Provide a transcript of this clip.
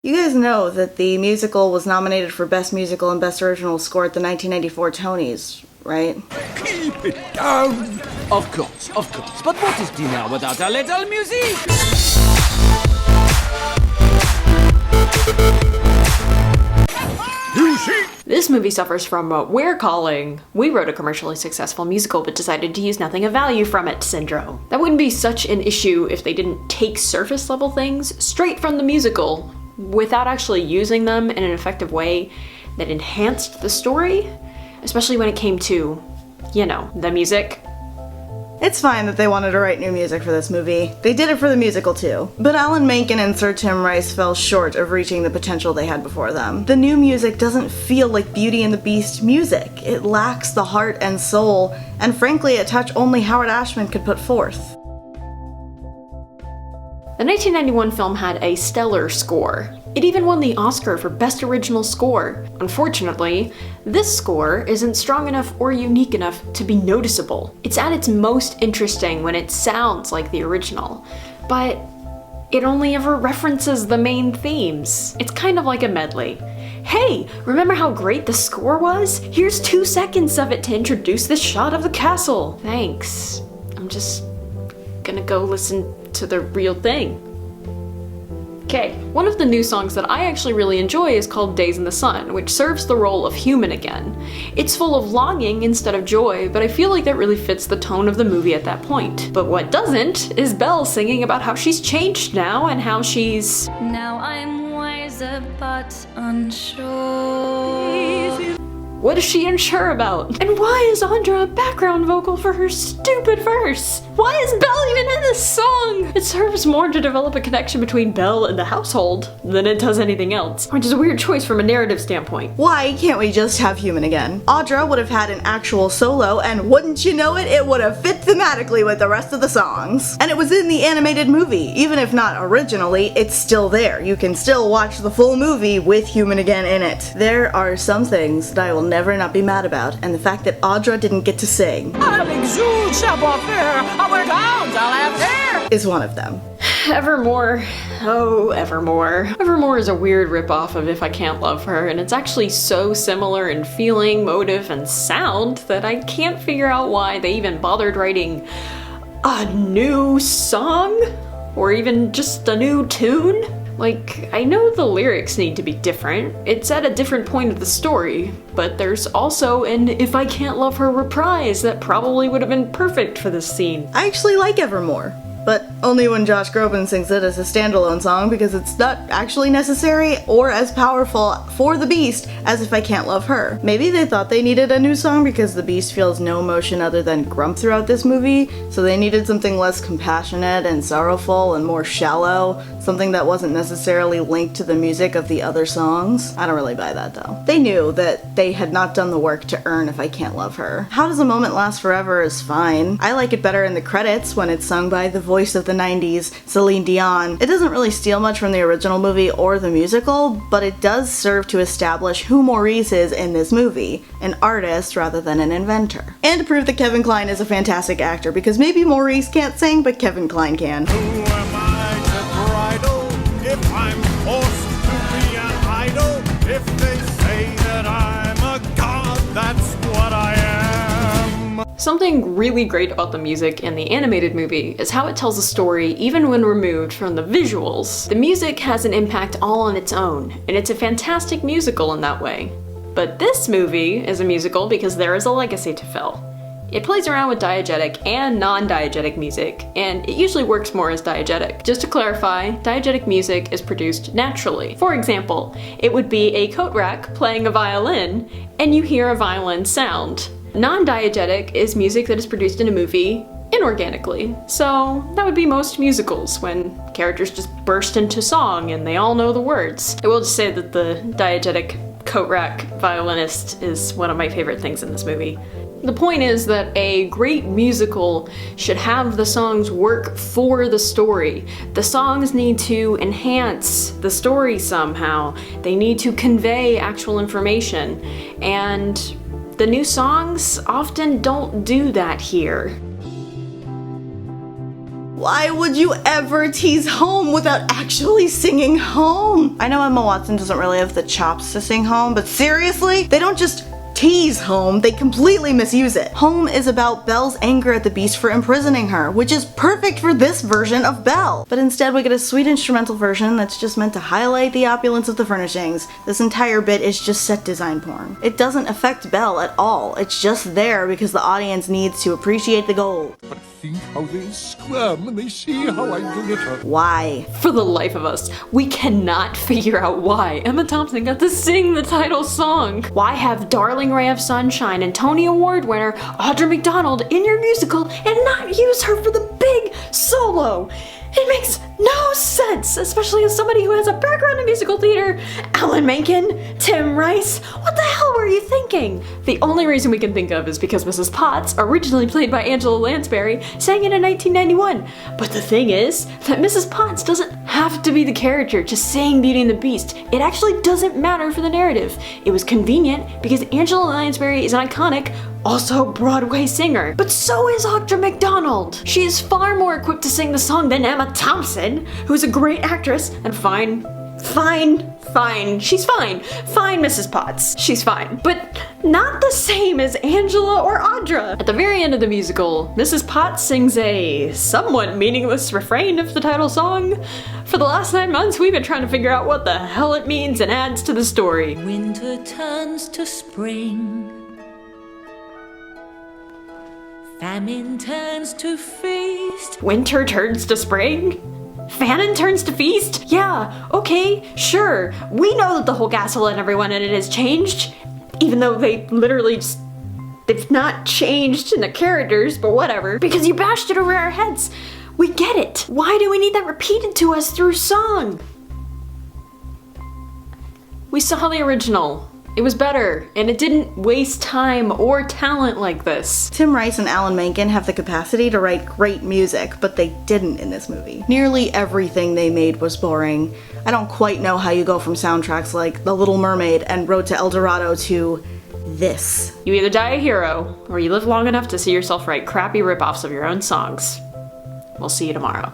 You guys know that the musical was nominated for Best Musical and Best Original Score at the 1994 Tonys, right? Keep it down! Of course. But what is dinner without a little music? This movie suffers from what we're calling, "we wrote a commercially successful musical but decided to use nothing of value from it" syndrome. That wouldn't be such an issue if they didn't take surface level things straight from the musical without actually using them in an effective way that enhanced the story, especially when it came to, you know, the music. It's fine that they wanted to write new music for this movie. They did it for the musical too. But Alan Menken and Sir Tim Rice fell short of reaching the potential they had before them. The new music doesn't feel like Beauty and the Beast music. It lacks the heart and soul, and frankly a touch only Howard Ashman could put forth. The 1991 film had a stellar score. It even won the Oscar for Best Original Score. Unfortunately, this score isn't strong enough or unique enough to be noticeable. It's at its most interesting when it sounds like the original, but it only ever references the main themes. It's kind of like a medley. Hey, remember how great the score was? Here's 2 seconds of it to introduce this shot of the castle. Thanks. I'm just gonna go listen to the real thing. Okay, one of the new songs that I actually really enjoy is called Days in the Sun, which serves the role of human again. It's full of longing instead of joy, but I feel like that really fits the tone of the movie at that point. But what doesn't is Belle singing about how she's changed now and how she's... Now I'm wiser but unsure. What is she unsure about? And why is Andra a background vocal for her stupid verse? Why is Belle even in this song? It serves more to develop a connection between Belle and the household than it does anything else, which is a weird choice from a narrative standpoint. Why can't we just have human again? Audra would have had an actual solo, and wouldn't you know it, it would have fit thematically with the rest of the songs. And it was in the animated movie. Even if not originally, it's still there. You can still watch the full movie with human again in it. There are some things that I will never not be mad about, and the fact that Audra didn't get to sing is one of them. Evermore. Oh, Evermore. Evermore is a weird ripoff of If I Can't Love Her, and it's actually so similar in feeling, motive, and sound that I can't figure out why they even bothered writing a new song, or even just a new tune. Like, I know the lyrics need to be different, it's at a different point of the story, but there's also an If I Can't Love Her reprise that probably would have been perfect for this scene. I actually like Evermore, but only when Josh Groban sings it as a standalone song because it's not actually necessary or as powerful for the Beast as If I Can't Love Her. Maybe they thought they needed a new song because the Beast feels no emotion other than grump throughout this movie, so they needed something less compassionate and sorrowful and more shallow, something that wasn't necessarily linked to the music of the other songs. I don't really buy that though. They knew that they had not done the work to earn If I Can't Love Her. How Does a Moment Last Forever is fine. I like it better in the credits when it's sung by the voice of the 90s, Celine Dion. It doesn't really steal much from the original movie or the musical, but it does serve to establish who Maurice is in this movie, an artist rather than an inventor. And to prove that Kevin Kline is a fantastic actor, because maybe Maurice can't sing, but Kevin Kline can. Who am I to bridle if I'm forced to be an idol? If they say that I'm a god, that's what I am. Something really great about the music in the animated movie is how it tells a story even when removed from the visuals. The music has an impact all on its own, and it's a fantastic musical in that way. But this movie is a musical because there is a legacy to fill. It plays around with diegetic and non-diegetic music, and it usually works more as diegetic. Just to clarify, diegetic music is produced naturally. For example, it would be a coat rack playing a violin, and you hear a violin sound. Non-diegetic is music that is produced in a movie inorganically. So that would be most musicals, when characters just burst into song and they all know the words. I will just say that the diegetic coat rack violinist is one of my favorite things in this movie. The point is that a great musical should have the songs work for the story. The songs need to enhance the story somehow. They need to convey actual information, and the new songs often don't do that here. Why would you ever tease home without actually singing home? I know Emma Watson doesn't really have the chops to sing home, but seriously? They don't just tease home, they completely misuse it. Home is about Belle's anger at the Beast for imprisoning her, which is perfect for this version of Belle. But instead we get a sweet instrumental version that's just meant to highlight the opulence of the furnishings. This entire bit is just set design porn. It doesn't affect Belle at all, it's just there because the audience needs to appreciate the gold. But think how they squirm when they see how I glitter. Why? For the life of us, we cannot figure out why Emma Thompson got to sing the title song. Why have Darling Ray of Sunshine and Tony Award winner Audra McDonald in your musical and not use her for the big solo? It makes no sense, especially as somebody who has a background in musical theater. Alan Menken, Tim Rice, what the hell were you thinking? The only reason we can think of is because Mrs. Potts, originally played by Angela Lansbury, sang it in 1991. But the thing is that Mrs. Potts doesn't have to be the character to sing Beauty and the Beast. It actually doesn't matter for the narrative. It was convenient because Angela Lansbury is an iconic, also Broadway singer, but so is Audra McDonald. She is far more equipped to sing the song than Emma Thompson, who's a great actress and fine, she's fine. Fine, Mrs. Potts, she's fine. But not the same as Angela or Audra. At the very end of the musical, Mrs. Potts sings a somewhat meaningless refrain of the title song. For the last 9 months, we've been trying to figure out what the hell it means and adds to the story. Winter turns to spring. Famine turns to feast. Winter turns to spring? Famine turns to feast? Yeah, okay, sure. We know that the whole castle and everyone in it has changed. Even though they literally just... they've not changed in the characters, but whatever. Because you bashed it over our heads. We get it. Why do we need that repeated to us through song? We saw the original. It was better, and it didn't waste time or talent like this. Tim Rice and Alan Menken have the capacity to write great music, but they didn't in this movie. Nearly everything they made was boring. I don't quite know how you go from soundtracks like The Little Mermaid and Road to El Dorado to this. You either die a hero, or you live long enough to see yourself write crappy ripoffs of your own songs. We'll see you tomorrow.